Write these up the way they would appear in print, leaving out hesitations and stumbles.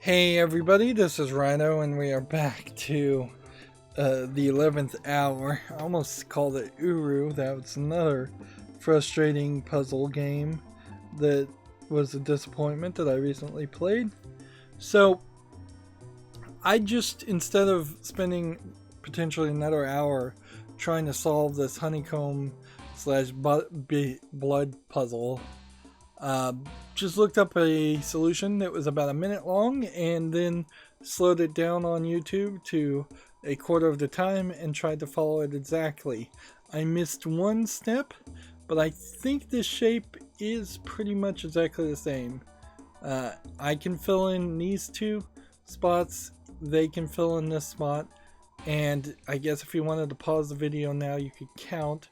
Hey everybody, this is Rydo and we are back to the 11th hour. I almost called it Uru. That was another frustrating puzzle game that was a disappointment that I recently played. So I just, instead of spending potentially another hour trying to solve this honeycomb slash blood puzzle, just looked up a solution that was about a minute long and then slowed it down on YouTube to a quarter of the time and tried to follow it exactly. I missed one step, but I think the shape is pretty much exactly the same. I can fill in these two spots, they can fill in this spot, and I guess if you wanted to pause the video now you could count.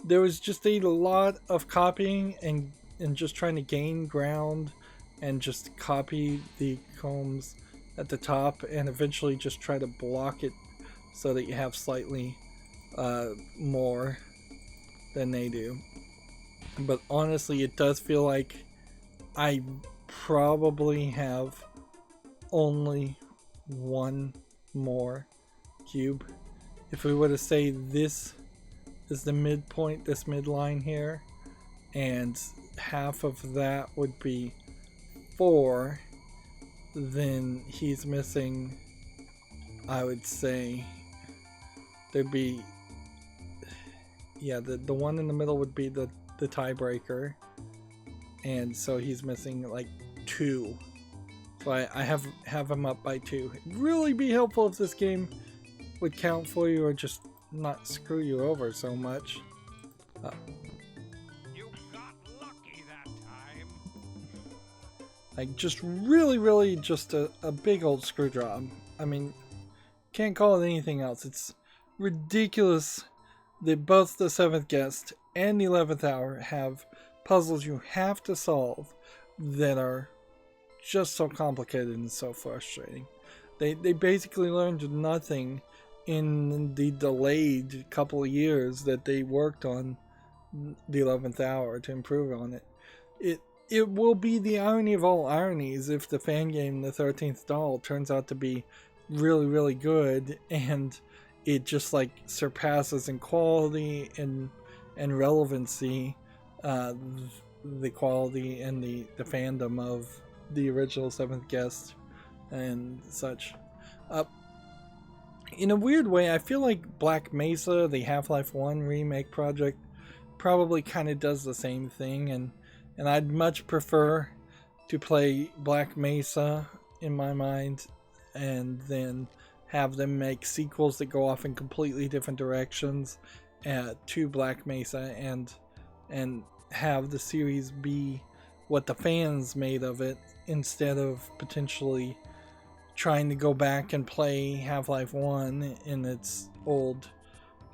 There was just a lot of copying and just trying to gain ground and just copy the combs at the top and eventually just try to block it so that you have slightly more than they do. But honestly, it does feel like I probably have only one more cube. If we were to say this is the midpoint, this midline here, and half of that would be 4, then he's missing, I would say, there'd be, yeah, the one in the middle would be the tiebreaker, and so he's missing like 2. So I have him up by 2. It'd really be helpful if this game would count for you or just not screw you over so much. Like, just really just a big old screw job. I mean, can't call it anything else. It's ridiculous that both the 7th guest and the 11th hour have puzzles you have to solve that are just so complicated and so frustrating. They basically learned nothing in the delayed couple of years that they worked on the 11th hour to improve on it. It will be the irony of all ironies if the fan game The 13th Doll turns out to be really good and it just like surpasses in quality and relevancy the quality and the fandom of the original 7th guest and such. In a weird way, I feel like Black Mesa, the Half-Life 1 remake project, probably kind of does the same thing, and I'd much prefer to play Black Mesa in my mind and then have them make sequels that go off in completely different directions to Black Mesa and have the series be what the fans made of it instead of potentially trying to go back and play Half-Life 1 in its old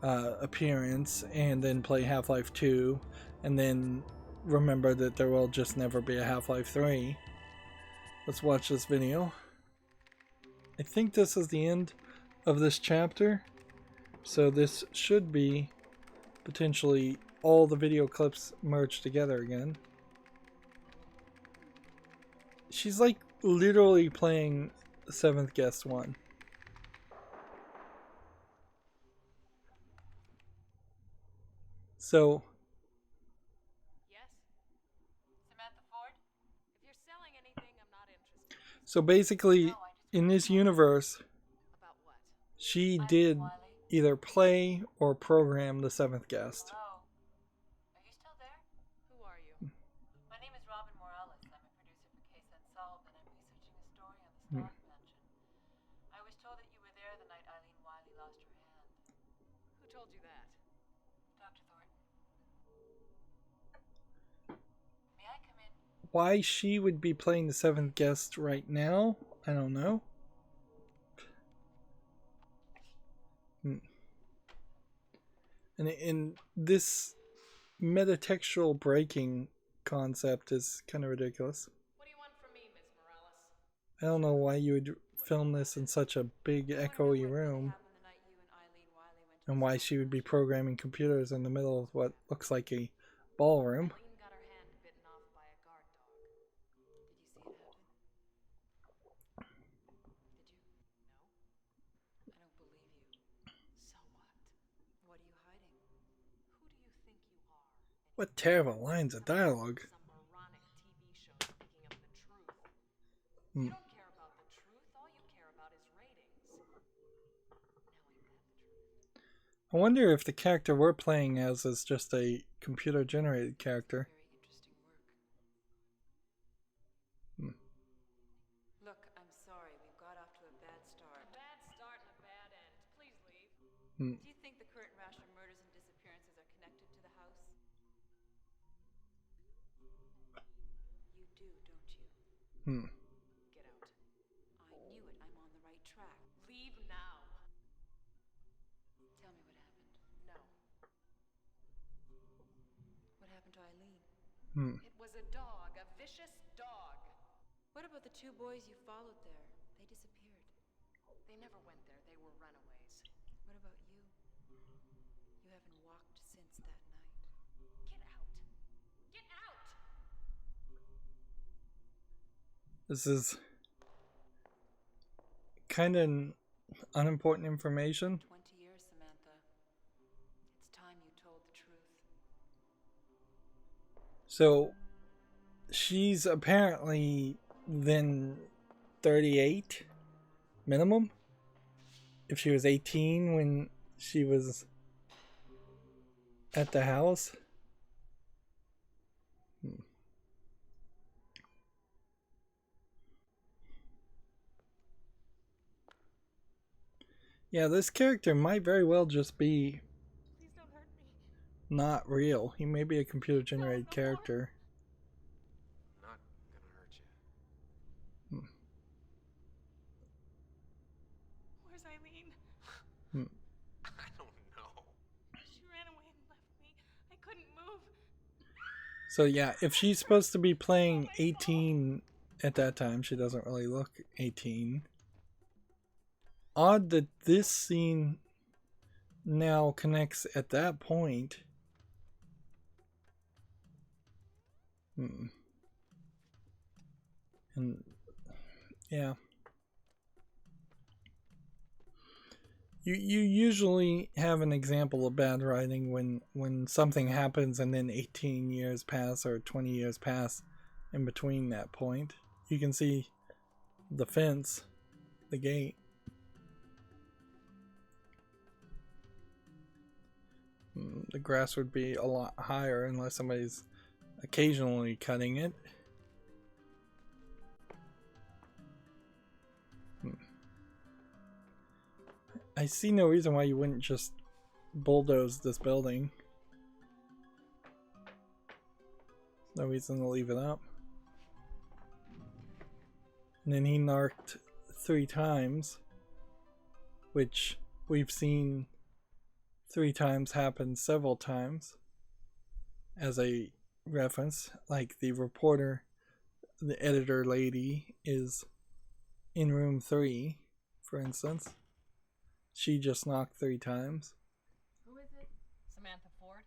appearance and then play Half-Life 2 and then remember that there will just never be a Half-Life 3. Let's watch this video. I think this is the end of this chapter, so this should be potentially all the video clips merged together again. She's like literally playing 7th Guest 1. So basically, in this universe, she did either play or program the 7th Guest. Hello. Are you still there? Who are you? My name is Robin Morales. I'm a producer for Case Unsolved, and I'm researching a story on the Stark Mansion. I was told that you were there the night Eileen Wiley lost her hand. Who told you that? Dr. Thornton. May I come in? Why she would be playing the 7th Guest right now, I don't know. And this metatextual breaking concept is kind of ridiculous. What do you want from me, Miss Morales? I don't know why you would film this in such a big echoey room and why she would be programming computers in the middle of what looks like a ballroom. Eileen got her hand bitten off by a guard dog. Did you see it happen? What terrible lines of dialogue. Some moronic TV show picking up the truth. Hmm. You don't care about the truth. All you care about is ratings. Now ain't that the truth? I wonder if the character we're playing as is just a computer-generated character. Very interesting work. Hmm. Look, I'm sorry. We've got off to a bad start. A bad start and a bad end. Please leave. Hmm. Do you think the current rash of murders and disappearances are connected to the house? You do, don't you? Hmm. Get out. I knew it. I'm on the right track. Leave now. Tell me what happened. No. What happened to Eileen? Hmm. It was a dog. A vicious dog. What about the 2 boys you followed there? They disappeared. They never went there. They were runaways. What about you? You haven't walked since that night. Get out. Get out! This is kind of unimportant information. 20 years, Samantha. It's time you told the truth. So she's apparently then 38 minimum. If she was 18 when she was at the house. Hmm. Yeah, this character might very well just be Please don't hurt me. not real. He may be a computer generated character. Not gonna hurt you. Hmm. Where's Eileen? Hmm. I don't know. She ran away and left me. I couldn't move. So yeah, if she's supposed to be playing 18 at that time, she doesn't really look 18. Odd that this scene now connects at that point. Hmm. And yeah. You usually have an example of bad writing when something happens and then 18 years pass or 20 years pass in between that point. You can see the fence, the gate. The grass would be a lot higher unless somebody's occasionally cutting it. I see no reason why you wouldn't just bulldoze this building. No reason to leave it up. And then he narked 3 times, which we've seen 3 times happen several times as a reference. Like the reporter, the editor lady is in room 3, for instance. She just knocked 3 times. Who is it? Samantha Ford?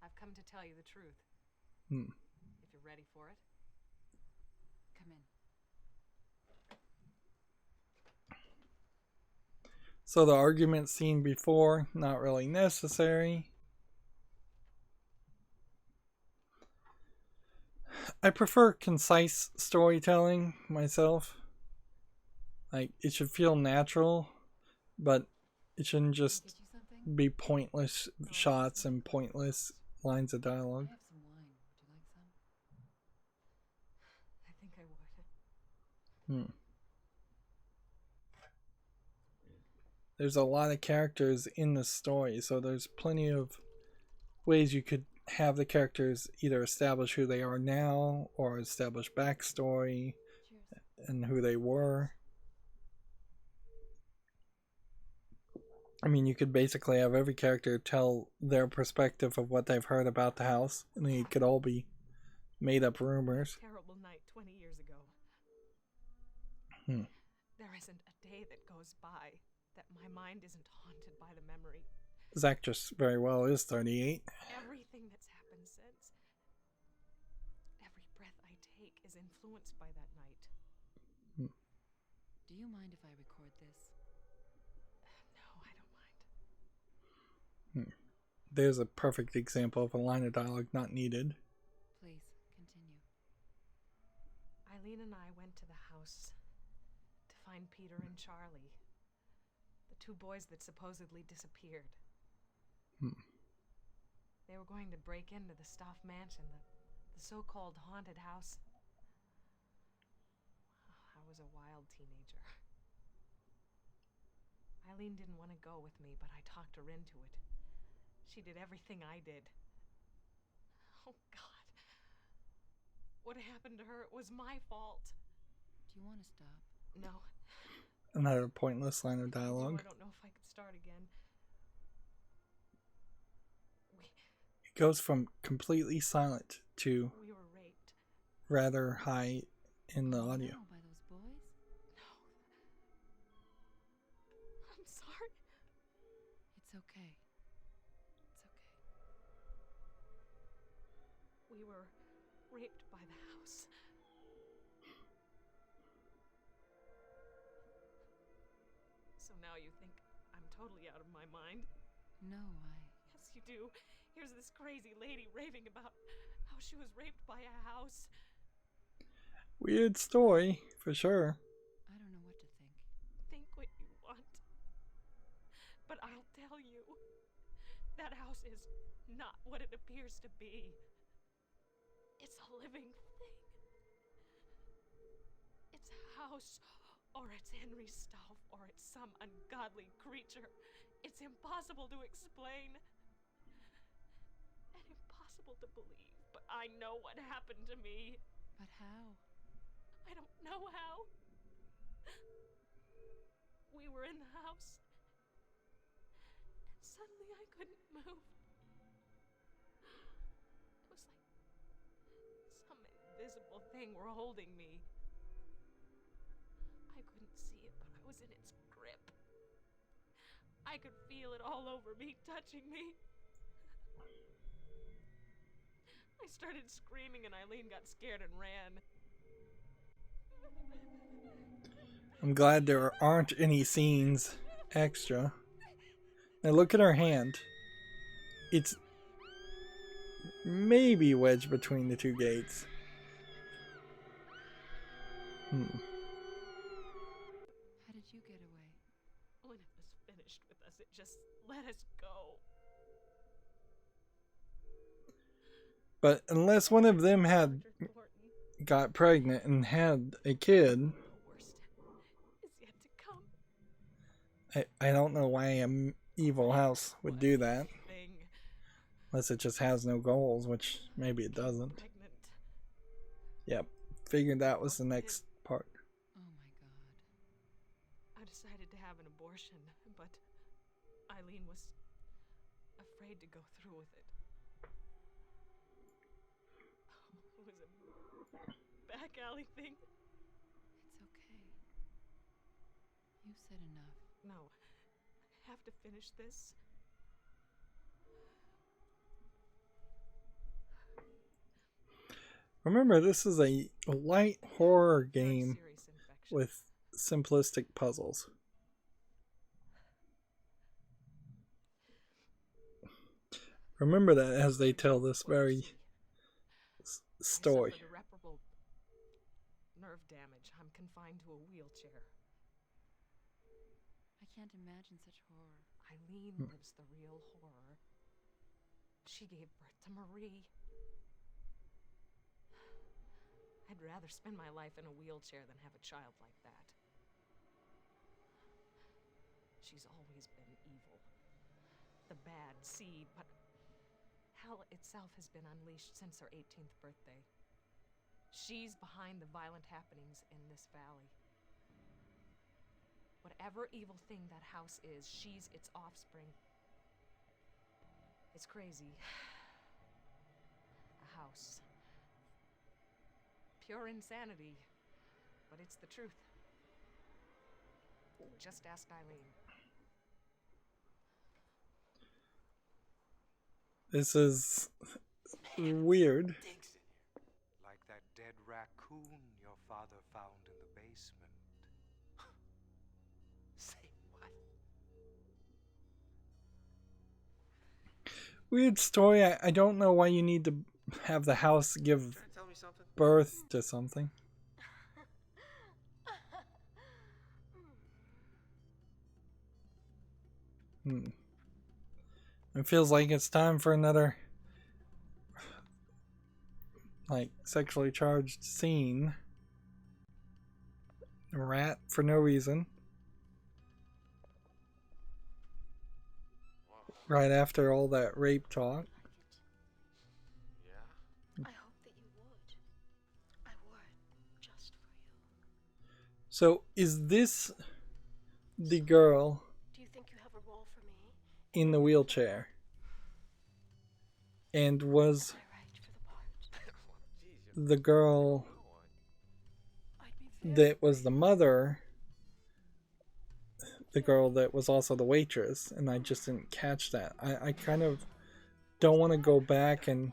I've come to tell you the truth. If you're ready for it. Come in. So the argument seen before, not really necessary. I prefer concise storytelling myself. Like, it should feel natural, but it shouldn't just Get you something? be pointless shots and pointless lines of dialogue. I have some wine. Would you like some? I think I would. There's a lot of characters in the story, so there's plenty of ways you could have the characters either establish who they are now or establish backstory Cheers. and who they were. I mean, you could basically have every character tell their perspective of what they've heard about the house, and it could all be made up rumors. Terrible night 20 years ago. There isn't a day that goes by that my mind isn't haunted by the memory. This actress very well is 38. Everything that's happened since. Every breath I take is influenced by that night. Do you mind if I record this? No, I don't mind. there's a perfect example of a line of dialogue not needed. Please, continue. Eileen and I went to the house to find Peter and Charlie, the two boys that supposedly disappeared. They were going to break into the Stauf mansion, the so-called haunted house. I was a wild teenager. Eileen didn't want to go with me, but I talked her into it. She did everything I did. Oh, God. What happened to her, it was my fault. Do you want to stop? No. Another pointless line of dialogue. I don't know if I could start again. It goes from completely silent to We were raped. rather high in the audio. No, by those boys? No. I'm sorry. It's okay. It's okay. We were raped by the house. So now you think I'm totally out of my mind? No, Yes, you do. Here's this crazy lady raving about how she was raped by a house. Weird story, for sure. I don't know what to think. Think what you want. But I'll tell you, that house is not what it appears to be. It's a living thing. It's a house, or it's Henry Stauf, or it's some ungodly creature. It's impossible to explain. And impossible to believe, but I know what happened to me. But how? I don't know how. We were in the house, and suddenly I couldn't move. It was like some invisible thing were holding me. I couldn't see it, but I was in its grip. I could feel it all over me, touching me. I started screaming and Eileen got scared and ran. I'm glad there aren't any scenes extra. Now look at her hand. It's maybe wedged between the two gates. How did you get away? When it was finished with us, it just let us go. But unless one of them had Dr. Thornton, got pregnant and had a kid, the worst is yet to come. I don't know why an evil house would do that. Thing. Unless it just has no goals, which maybe it doesn't. Pregnant. Yep. Figured that was the next part. Oh my God. I decided to have an abortion, but Eileen was afraid to go through with it. It was a back alley thing. It's okay. You said enough. No, I have to finish this. Remember, this is a light horror game Serious infection. with simplistic puzzles. Remember that as they tell this very story. I suffered irreparable nerve damage. I'm confined to a wheelchair. I can't imagine such horror. Eileen lives the real horror. She gave birth to Marie. I'd rather spend my life in a wheelchair than have a child like that. She's always been evil. The bad seed, but hell itself has been unleashed since her 18th birthday. She's behind the violent happenings in this valley. Whatever evil thing that house is, she's its offspring. It's crazy. A house. Pure insanity. But it's the truth. Just ask Eileen. This is weird. Stinks in here. Like that dead raccoon your father found in the basement. Say what? Weird story. I don't know why you need to have the house give Trying to tell me something? birth to something. It feels like it's time for another, like, sexually charged scene. A rat for no reason. Right after all that rape talk. Yeah? I hope that you would. I would, just for you. So, is this the girl Do you think you have a role for me? in the wheelchair? And was Am I right for the part? Well, geez, you're the girl good one. I'd be very that was the mother the girl that was also the waitress? And I just didn't catch that. I kind of don't want to go back and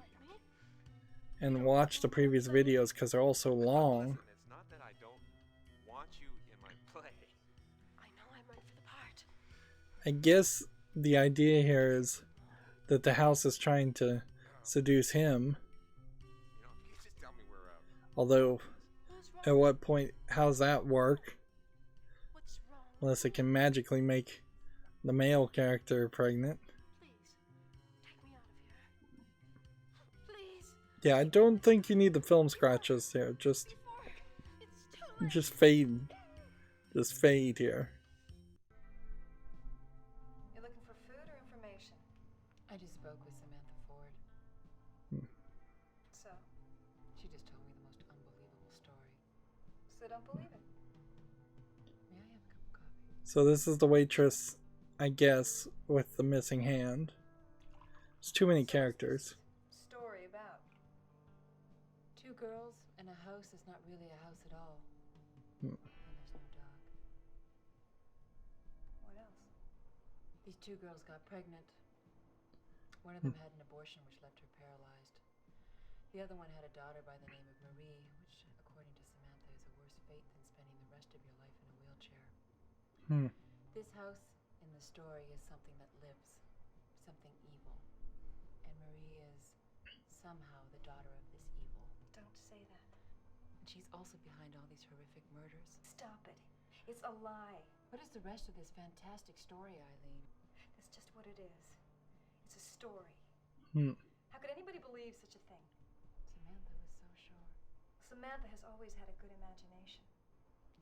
watch the previous videos because they're all so long. Listen, it's not that I don't want you in my play. I know I'm right for the part. I guess the idea here is that the house is trying to seduce him. You know, if you could just tell me where Although, What's wrong? at what point, how's that work? What's wrong? Unless it can magically make the male character pregnant. Please, take me out of here. Please. Yeah, I don't think you need the film scratches there. Just Before it's too late. Just fade. Just fade here. You're looking for food or information? I just spoke with Samantha Ford. So? She just told me the most unbelievable story. So don't believe it. May I have a cup of coffee? So this is the waitress, I guess, with the missing hand. There's too many characters. Story about. Two girls and a house is not really a house at all. Hmm. And there's no dog. What else? These two girls got pregnant. One of them had an abortion which left her paralyzed. The other one had a daughter by the name of Marie, which, according to Samantha, is a worse fate than spending the rest of your life in a wheelchair. This house in the story is something that lives, something evil. And Marie is somehow the daughter of this evil. Don't say that. And she's also behind all these horrific murders. Stop it. It's a lie. What is the rest of this fantastic story, Eileen? That's just what it is. It's a story. Hmm. How could anybody believe such a thing? Samantha was so sure. Samantha has always had a good imagination.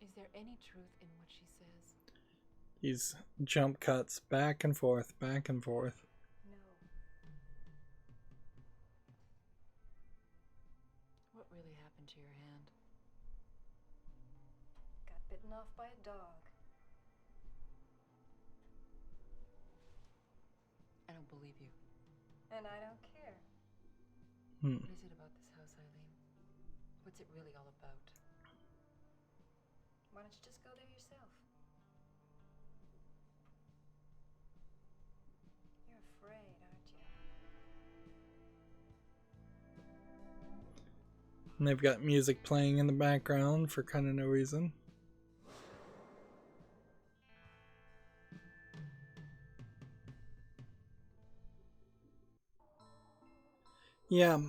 Is there any truth in what she says? These jump cuts back and forth, back and forth. No. What really happened to your hand? Got bitten off by a dog. I don't believe you. And I don't care. Hmm. What is it about this house, Eileen? What's it really all about? Why don't you just go there yourself? You're afraid, aren't you? And they've got music playing in the background for kind of no reason. Yeah.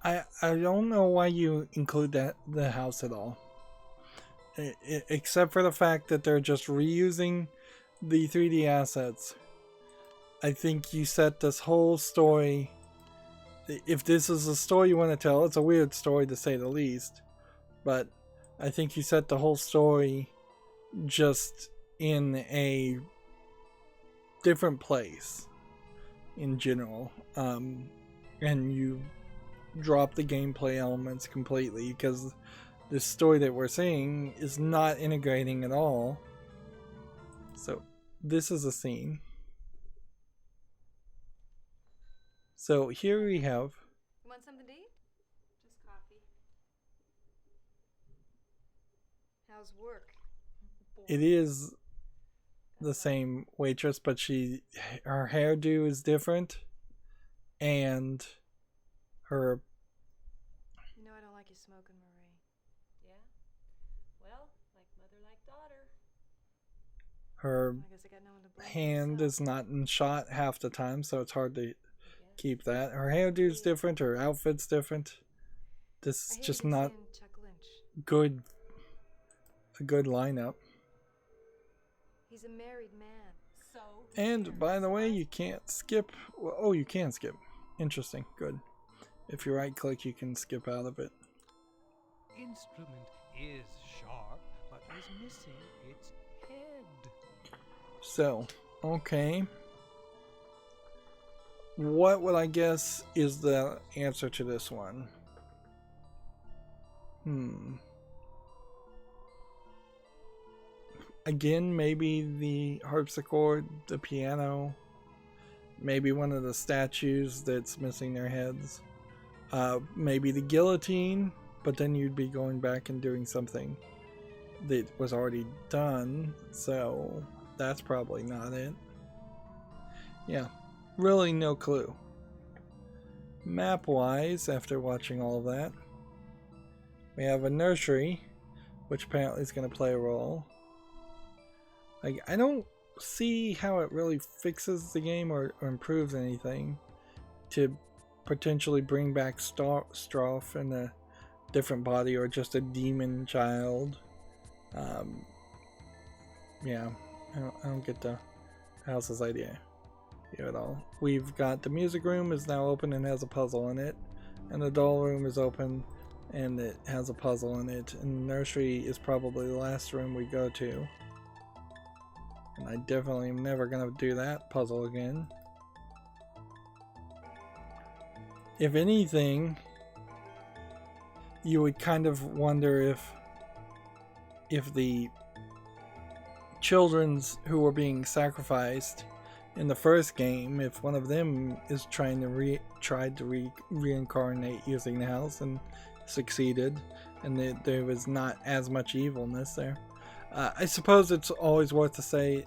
I don't know why you include the house at all. Except for the fact that they're just reusing the 3D assets. I think you set this whole story. If this is a story you want to tell, it's a weird story to say the least. But I think you set the whole story just in a different place in general. And you drop the gameplay elements completely because the story that we're seeing is not integrating at all. So this is a scene. So here we have. You want something to eat? Just coffee. How's work? It is the same waitress, but her hairdo is different, and her. You know I don't like you smoking, Marie. Yeah? Well, like mother, like daughter. her I guess I got no one to blame hand myself. is not in shot half the time, so it's hard to keep that. Her hairdo's different, her outfit's different. This I is hear just you've not seen Chuck Lynch. a good lineup. He's a married man. So who And cares? by the way, Right? you can't skip. Well, oh, you can skip. Interesting. Good. If you right click, you can skip out of it. Instrument is sharp, but is missing its head. So, okay. What would I guess is the answer to this one? Again, maybe the harpsichord, the piano, maybe one of the statues that's missing their heads. Maybe the guillotine, but then you'd be going back and doing something that was already done, so that's probably not it. Yeah, really no clue. Map-wise, after watching all of that, we have a nursery, which apparently is going to play a role. Like, I don't see how it really fixes the game or improves anything to potentially bring back Stauf in a different body or just a demon child. Yeah, I don't get the house's idea here at all. We've got the music room is now open and has a puzzle in it, and the doll room is open and it has a puzzle in it, and the nursery is probably the last room we go to. And I definitely am never going to do that puzzle again. If anything, you would kind of wonder if the children's who were being sacrificed in the first game, if one of them is trying to reincarnate using the house and succeeded, and there was not as much evilness there. I suppose it's always worth to say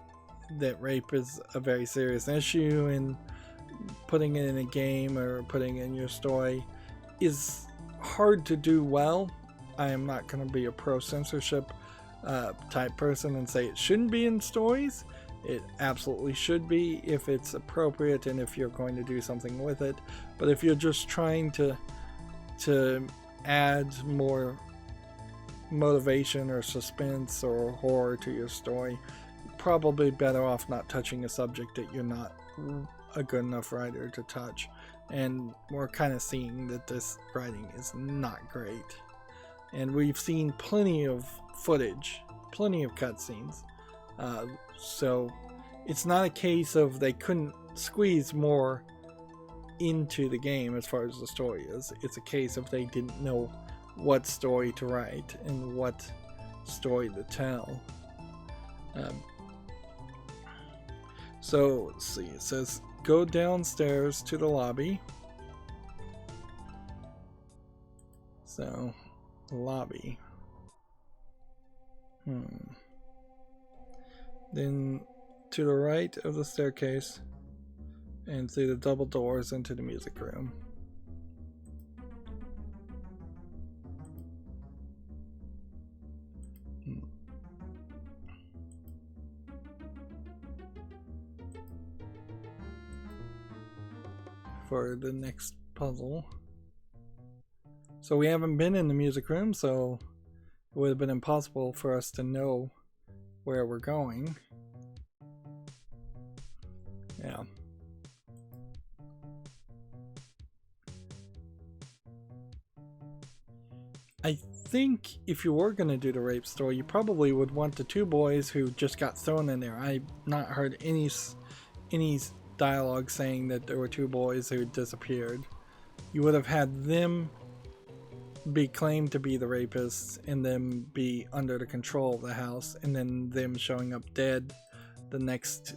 that rape is a very serious issue, and putting it in a game or putting it in your story is hard to do well. I am not going to be a pro-censorship type person and say it shouldn't be in stories. It absolutely should be if it's appropriate and if you're going to do something with it. But if you're just trying to add more motivation or suspense or horror to your story, probably better off not touching a subject that you're not a good enough writer to touch. And we're kind of seeing that this writing is not great. And we've seen plenty of footage, plenty of cutscenes. So it's not a case of they couldn't squeeze more into the game as far as the story is. It's a case of they didn't know what story to write and what story to tell. So let's see, it says go downstairs to the lobby. So, lobby. Then to the right of the staircase and through the double doors into the music room. For the next puzzle. So we haven't been in the music room, so it would have been impossible for us to know where we're going. Yeah. I think if you were going to do the rape story, you probably would want the two boys who just got thrown in there. I've not heard any dialogue saying that there were two boys who disappeared. You would have had them be claimed to be the rapists and them be under the control of the house, and then them showing up dead the next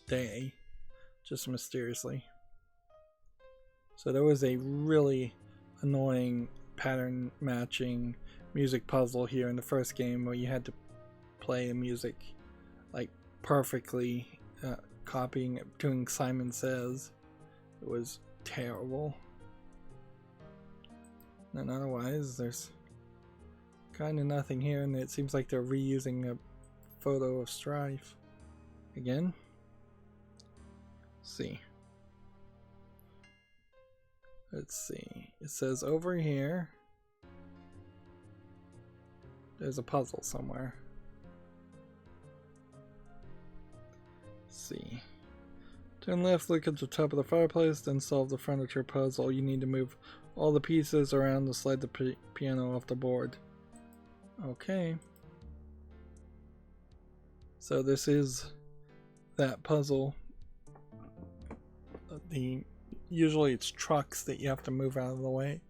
day, just mysteriously. So there was a really annoying pattern matching music puzzle here in the first game where you had to play a music like perfectly copying, doing Simon Says. It was terrible. And otherwise, there's kind of nothing here, and it seems like they're reusing a photo of strife. Again? Let's see. Let's see. It says over here there's a puzzle somewhere. Let's see. Turn left, look at the top of the fireplace, then solve the furniture puzzle. You need to move all the pieces around to slide the piano off the board. Okay. So this is that puzzle. Usually it's trucks that you have to move out of the way.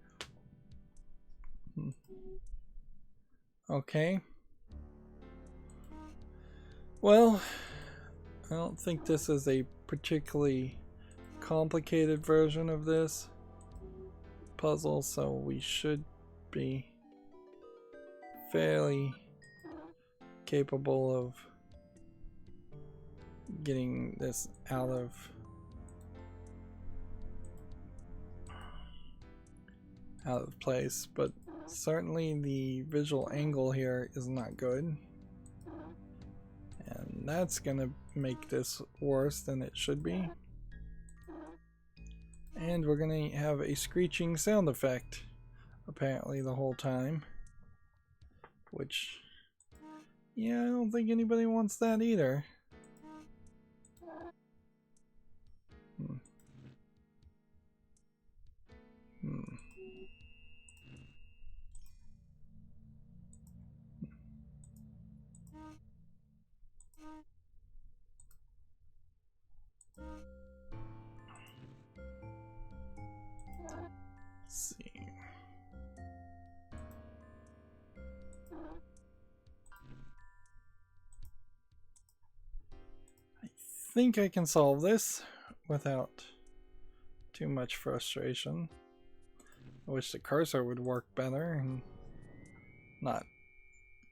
Okay. Well, I don't think this is a particularly complicated version of this puzzle, so we should be fairly capable of getting this out of place, but certainly the visual angle here is not good, and that's gonna make this worse than it should be. And we're gonna have a screeching sound effect apparently the whole time, which, yeah, I don't think anybody wants that either. Let's see. I think I can solve this without too much frustration. I wish the cursor would work better and not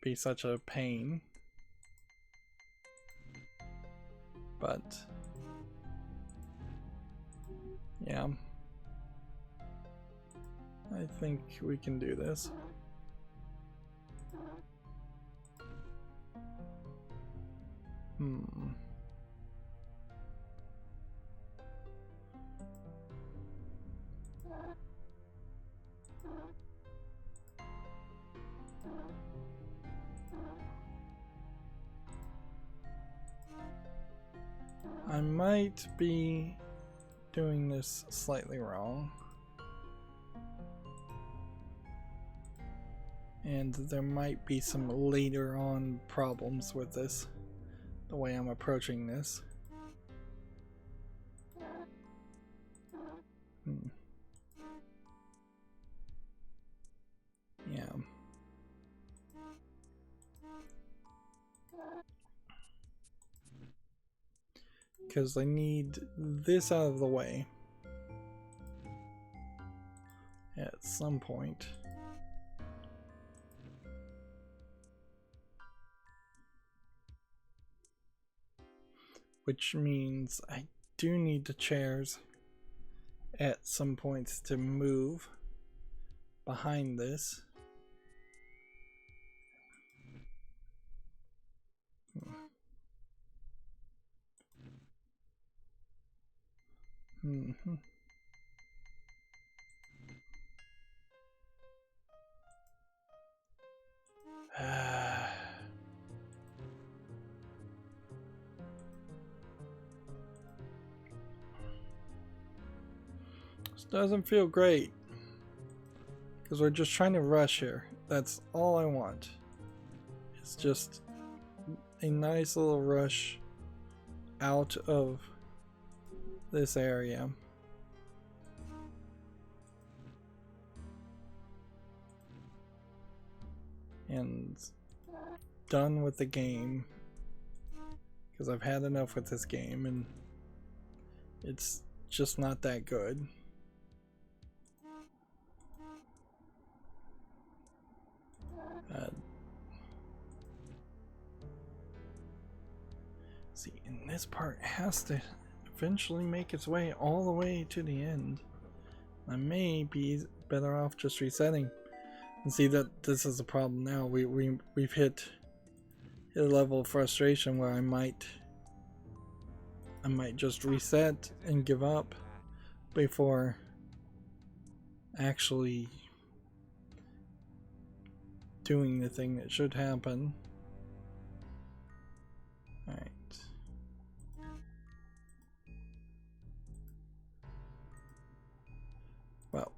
be such a pain. But yeah, I think we can do this. I might be doing this slightly wrong, and there might be some later on problems with this, the way I'm approaching this. Yeah. Because I need this out of the way at some point. Which means I do need the chairs at some points to move behind this. This doesn't feel great because we're just trying to rush here. That's all I want. It's just a nice little rush out of this area. And done with the game, because I've had enough with this game and it's just not that good. See, and this part has to eventually make its way all the way to the end. I may be better off just resetting. And see that this is a problem now. We've hit hit a level of frustration where I might just reset and give up before actually doing the thing that should happen. Alright. Well,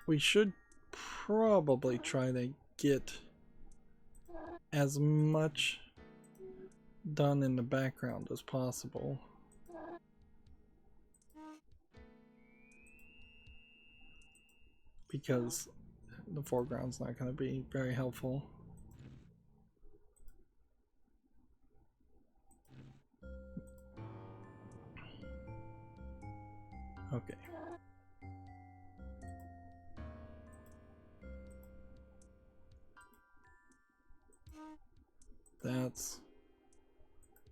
we should probably try to get as much done in the background as possible. Because the foreground's not going to be very helpful. Okay. That's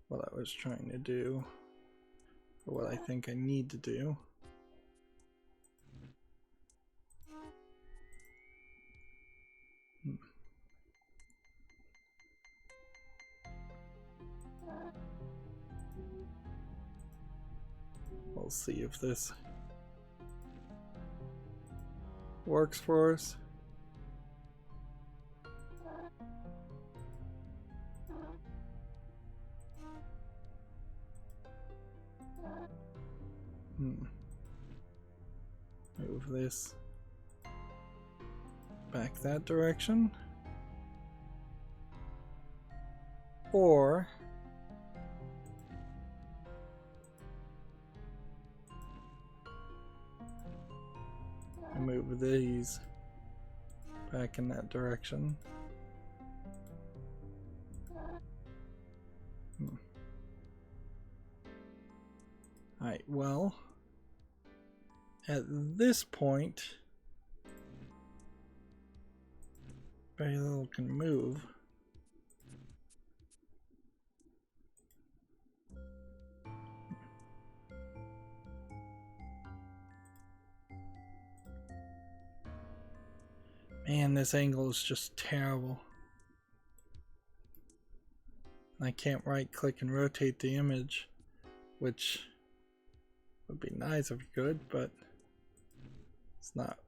what I was trying to do, or what I think I need to do. We'll see if this works for us. Move this back that direction. Or move these back in that direction. Alright, well, at this point, very little can move. Man, this angle is just terrible. I can't right click and rotate the image, which would be nice if you could, but it's not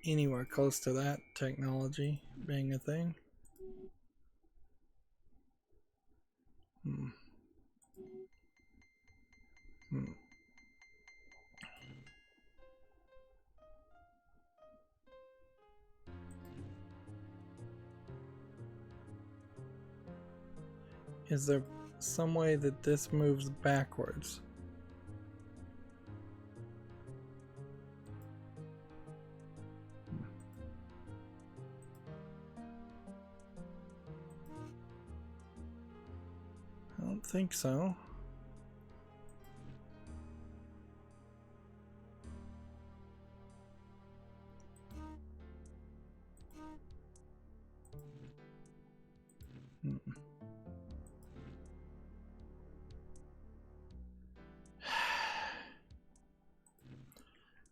anywhere close to that technology being a thing. Is there some way that this moves backwards? I don't think so.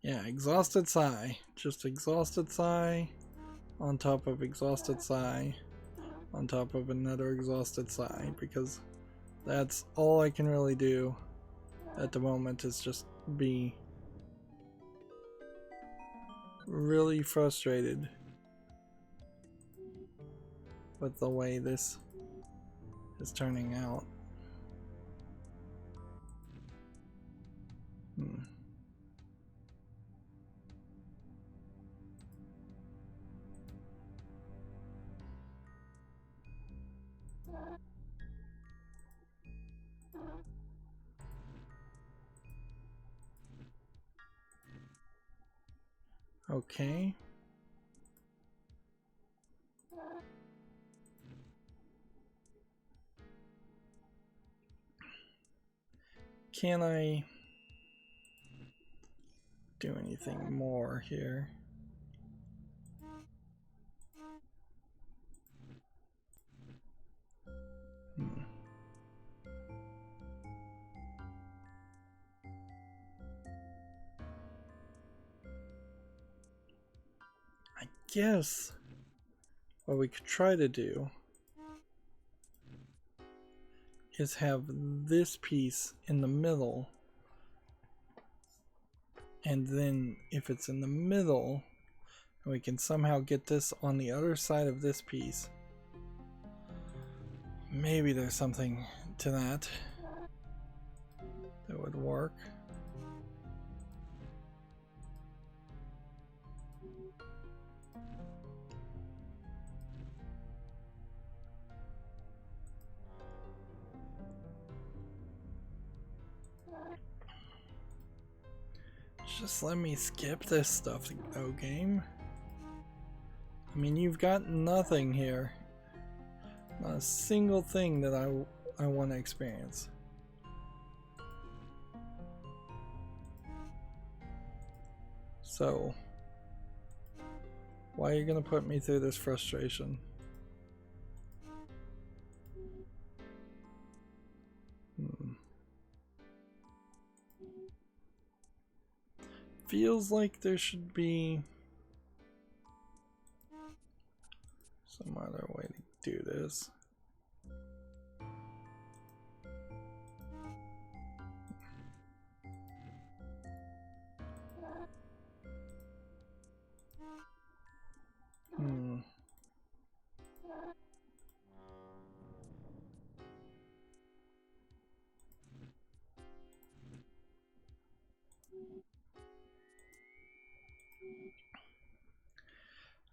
Yeah, exhausted sigh. Just exhausted sigh on top of exhausted sigh on top of another exhausted sigh, because that's all I can really do at the moment, is just be really frustrated with the way this is turning out. Okay. Can I do anything more here? I guess what we could try to do is have this piece in the middle. And then if it's in the middle, we can somehow get this on the other side of this piece. Maybe there's something to that that would work. Just let me skip this stuff, though, game. I mean, you've got nothing here. Not a single thing that I want to experience. So, why are you going to put me through this frustration? Feels like there should be some other way to do this.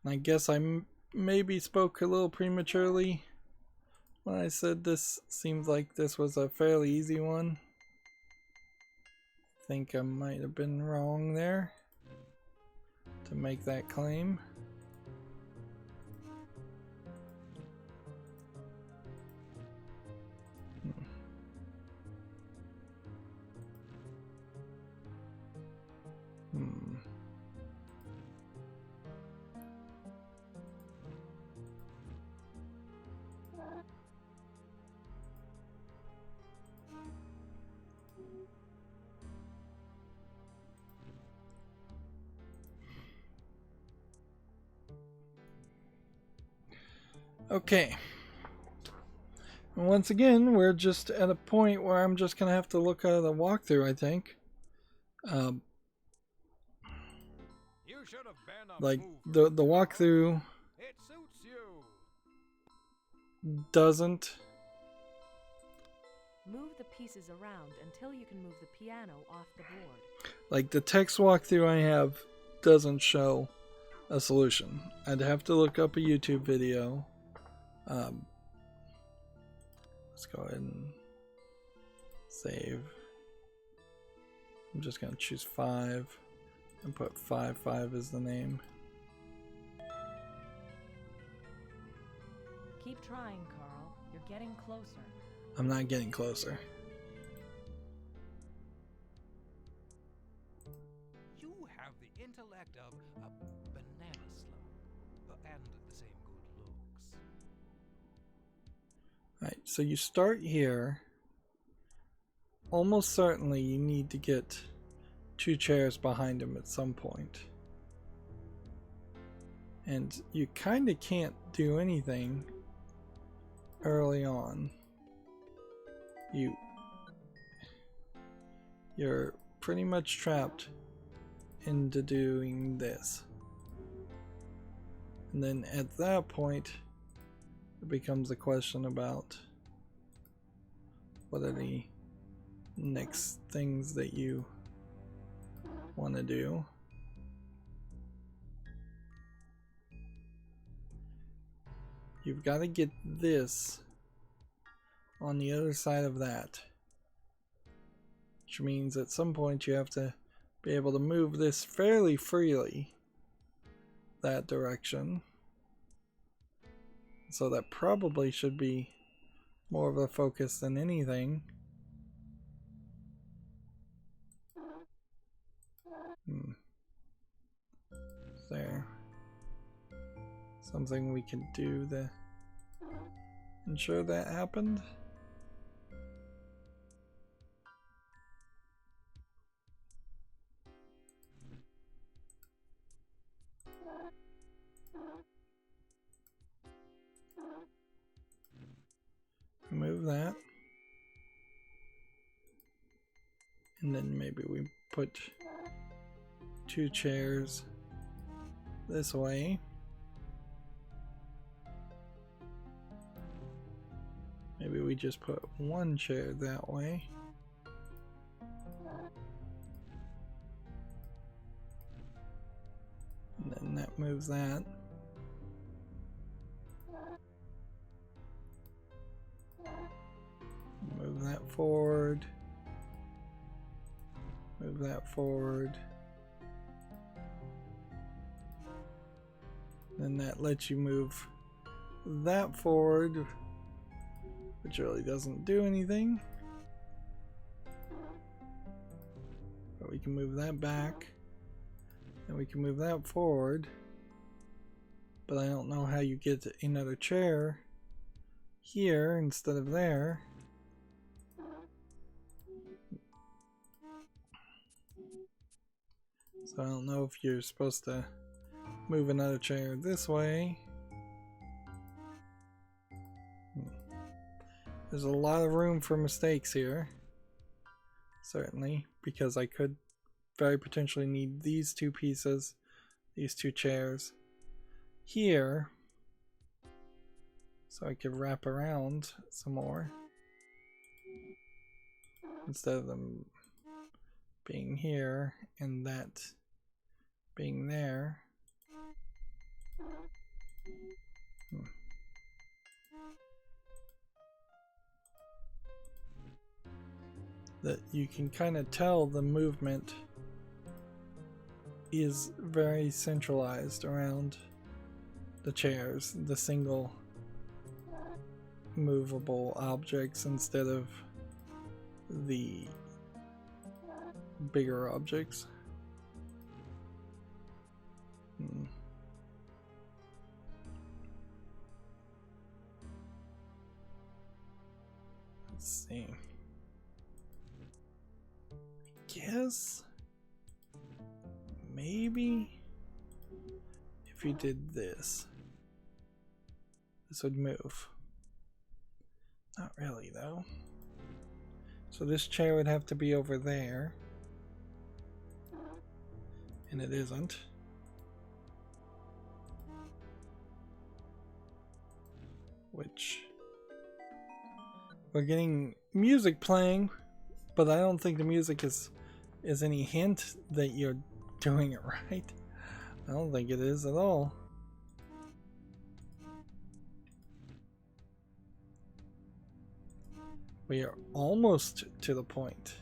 I guess I maybe spoke a little prematurely when I said this seems like this was a fairly easy one. I think I might have been wrong there to make that claim. Okay. And once again, we're just at a point where I'm just gonna have to look at the walkthrough, I think. Like the walkthrough doesn't Move the pieces around until you can move the piano off the board. like the text walkthrough I have doesn't show a solution. I'd have to look up a YouTube video. Let's go ahead and save. I'm just gonna choose 5 and put 5 as the name. Keep trying, Carl. You're getting closer. I'm not getting closer. You have the intellect of a banana slug, and the same good looks. Alright, so you start here. Almost certainly you need to get 2 chairs behind him at some point. And you kind of can't do anything early on. You're pretty much trapped into doing this. And then at that point, it becomes a question about what are the next things that you want to do. You've got to get this on the other side of that, which means at some point you have to be able to move this fairly freely that direction. So that probably should be more of a focus than anything. Is there something we can do to ensure that happened? Move that. And then maybe we put 2 chairs this way. Maybe we just put 1 chair that way. And then that moves that. Move that forward. Move that forward. Then that lets you move that forward, which really doesn't do anything. But we can move that back. And we can move that forward. But I don't know how you get another chair here instead of there. So I don't know if you're supposed to move another chair this way. There's a lot of room for mistakes here. Certainly, because I could very potentially need these 2 pieces, these 2 chairs here, so I could wrap around some more instead of them being here and that being there. That you can kind of tell the movement is very centralized around the chairs, the single movable objects instead of the bigger objects. Let's see. Guess maybe if you did this would move. Not really though. So this chair would have to be over there, and it isn't. Which we're getting music playing, but I don't think the music is any hint that you're doing it right. I don't think it is at all. We are almost to the point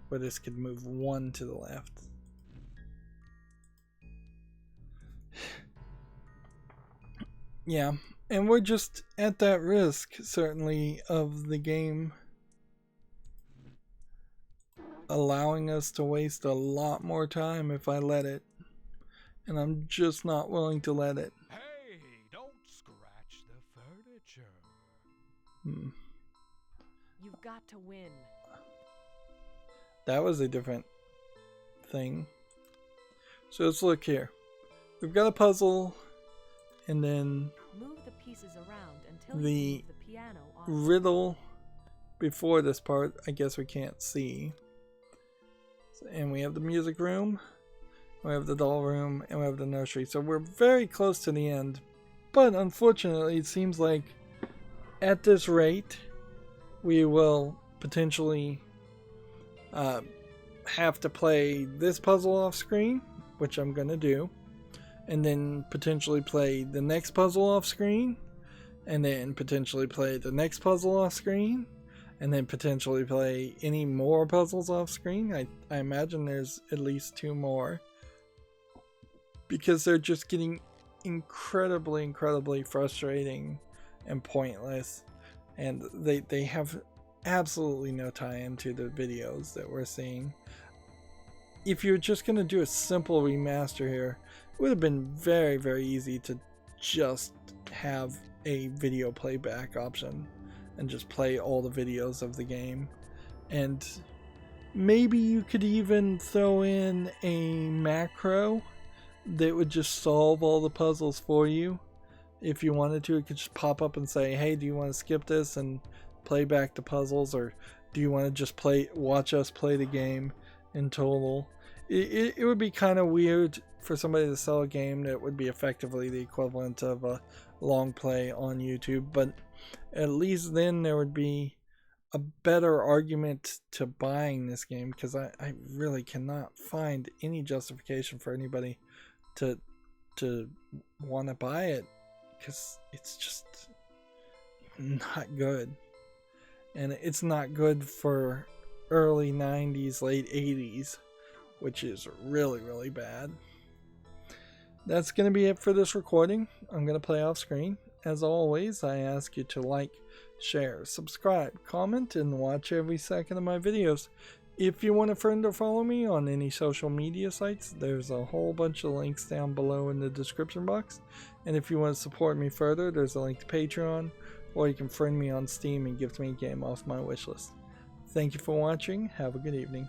where this could move 1 to the left. Yeah, and we're just at that risk, certainly, of the game allowing us to waste a lot more time if I let it. And I'm just not willing to let it. Hey, don't scratch the furniture. You've got to win. That was a different thing. So let's look here. We've got a puzzle, and then Move the pieces around until the you move the piano on. riddle before this part, I guess we can't see. And we have the music room, we have the doll room, and we have the nursery. So we're very close to the end. But unfortunately, it seems like at this rate, we will potentially have to play this puzzle off screen, which I'm going to do. And then potentially play the next puzzle off screen. And then potentially play the next puzzle off screen. And then potentially play any more puzzles off screen. I imagine there's at least 2 more. Because they're just getting incredibly frustrating and pointless. And they have absolutely no tie-in to the videos that we're seeing. If you're just going to do a simple remaster here, it would have been very easy to just have a video playback option. And just play all the videos of the game. And maybe you could even throw in a macro that would just solve all the puzzles for you. If you wanted to, it could just pop up and say, hey, do you want to skip this and play back the puzzles? Or do you want to just watch us play the game in total? It would be kind of weird for somebody to sell a game that would be effectively the equivalent of a long play on YouTube, but at least then there would be a better argument to buying this game, because I really cannot find any justification for anybody to want to buy it, because it's just not good. And it's not good for early 90s, late 80s, which is really, really bad. That's going to be it for this recording. I'm going to play off screen. As always, I ask you to like, share, subscribe, comment, and watch every second of my videos. If you want a friend or follow me on any social media sites, there's a whole bunch of links down below in the description box. And if you want to support me further, there's a link to Patreon, or you can friend me on Steam and gift me a game off my wishlist. Thank you for watching. Have a good evening.